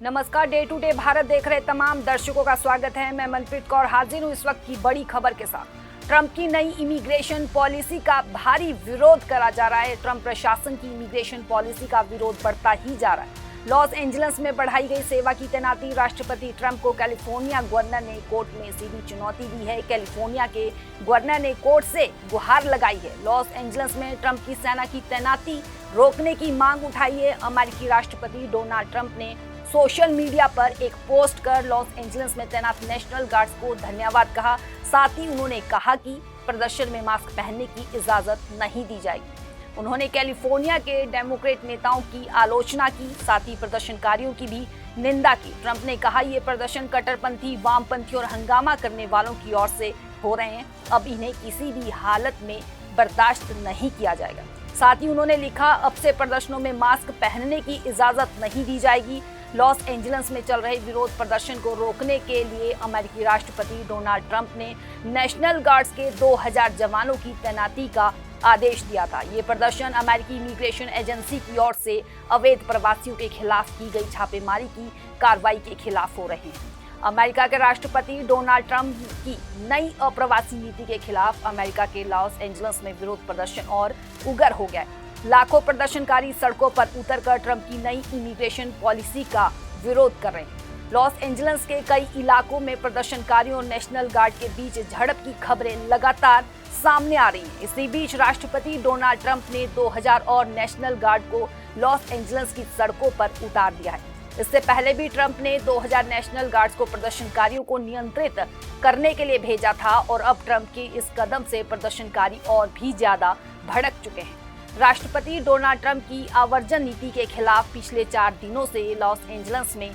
नमस्कार, day to day Bharat देख रहे तमाम दर्शकों का स्वागत है। मैं मनप्रीत कौर हाजिर हूँ इस वक्त की बड़ी खबर के साथ। ट्रंप की नई इमिग्रेशन पॉलिसी का भारी विरोध करा जा रहा है। ट्रंप प्रशासन की इमिग्रेशन पॉलिसी का विरोध बढ़ता ही जा रहा है। लॉस एंजल्स में बढ़ाई गई सेवा की तैनाती। राष्ट्रपति ट्रंप को कैलिफोर्निया गवर्नर ने कोर्ट में सीधी चुनौती दी है। कैलिफोर्निया के गवर्नर ने कोर्ट से गुहार लगाई है। लॉस एंजल्स में ट्रंप की सेना की तैनाती रोकने की मांग उठाई है। अमेरिकी राष्ट्रपति डोनाल्ड ट्रंप ने सोशल मीडिया पर एक पोस्ट कर लॉस एंजल्स में तैनात नेशनल गार्ड्स को धन्यवाद कहा। साथ ही उन्होंने कहा कि प्रदर्शन में मास्क पहनने की इजाजत नहीं दी जाएगी। उन्होंने कैलिफोर्निया के डेमोक्रेट नेताओं की आलोचना की, साथ ही प्रदर्शनकारियों की भी निंदा की। ट्रंप ने कहा ये प्रदर्शन कट्टरपंथी, वामपंथी और हंगामा करने वालों की ओर से हो रहे हैं। अब इन्हें किसी भी हालत में बर्दाश्त नहीं किया जाएगा। साथ ही उन्होंने लिखा, अब से प्रदर्शनों में मास्क पहनने की इजाजत नहीं दी जाएगी। लॉस एंजल्स में चल रहे विरोध प्रदर्शन को रोकने के लिए अमेरिकी राष्ट्रपति डोनाल्ड ट्रंप ने नेशनल गार्ड्स के 2000 जवानों की तैनाती का आदेश दिया था। ये प्रदर्शन अमेरिकी इमिग्रेशन एजेंसी की ओर से अवैध प्रवासियों के खिलाफ की गई छापेमारी की कार्रवाई के खिलाफ हो रहे हैं। अमेरिका के राष्ट्रपति डोनाल्ड ट्रंप की नई अप्रवासी नीति के खिलाफ अमेरिका के लॉस एंजल्स में विरोध प्रदर्शन और उग्र हो गया है। लाखों प्रदर्शनकारी सड़कों पर उतरकर ट्रंप की नई इमिग्रेशन पॉलिसी का विरोध कर रहे हैं। लॉस एंजल्स के कई इलाकों में प्रदर्शनकारियों और नेशनल गार्ड के बीच झड़प की खबरें लगातार सामने आ रही हैं। इसी बीच राष्ट्रपति डोनाल्ड ट्रंप ने 2000 और नेशनल गार्ड को लॉस एंजल्स की सड़कों पर उतार दिया है। इससे पहले भी ट्रंप ने 2000 नेशनल गार्ड्स को प्रदर्शनकारियों को नियंत्रित करने के लिए भेजा था और अब ट्रंप के इस कदम से प्रदर्शनकारी और भी ज्यादा भड़क चुके हैं। राष्ट्रपति डोनाल्ड ट्रंप की आवर्जन नीति के खिलाफ पिछले 4 दिनों से लॉस एंजल्स में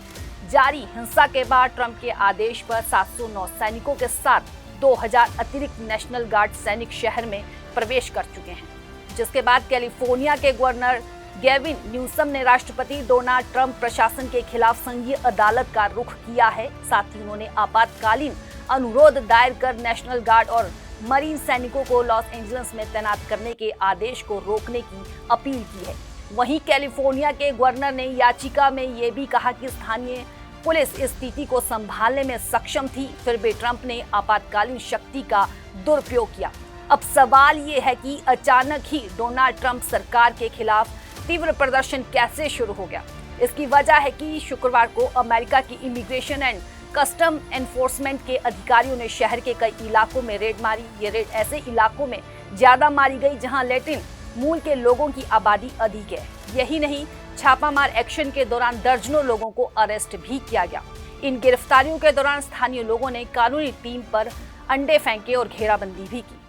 जारी हिंसा के बाद ट्रंप के आदेश पर 709 सैनिकों के साथ 2000 अतिरिक्त नेशनल गार्ड सैनिक शहर में प्रवेश कर चुके हैं, जिसके बाद कैलिफोर्निया के गवर्नर गेविन न्यूसम ने राष्ट्रपति डोनाल्ड ट्रंप प्रशासन के खिलाफ संघीय अदालत का रुख किया है। साथ ही उन्होंने आपातकालीन अनुरोध दायर कर नेशनल गार्ड और मरीन सैनिकों को लॉस एंजल्स में तैनात करने के आदेश को रोकने की अपील की है। वहीं कैलिफोर्निया के गवर्नर ने याचिका में ये भी कहा कि स्थानीय पुलिस इस स्थिति को संभालने में सक्षम थी, फिर भी ट्रंप ने आपातकालीन शक्ति का दुरुपयोग किया। अब सवाल ये है कि अचानक ही डोनाल्ड ट्रंप सरकार के खिलाफ तीव्र प्रदर्शन कैसे शुरू हो गया। इसकी वजह है कि शुक्रवार को अमेरिका की इमिग्रेशन एंड कस्टम एनफोर्समेंट के अधिकारियों ने शहर के कई इलाकों में रेड मारी। ये रेड ऐसे इलाकों में ज्यादा मारी गई जहां लैटिन मूल के लोगों की आबादी अधिक है। यही नहीं, छापामार एक्शन के दौरान दर्जनों लोगों को अरेस्ट भी किया गया। इन गिरफ्तारियों के दौरान स्थानीय लोगों ने कानूनी टीम पर अंडे फेंके और घेराबंदी भी की।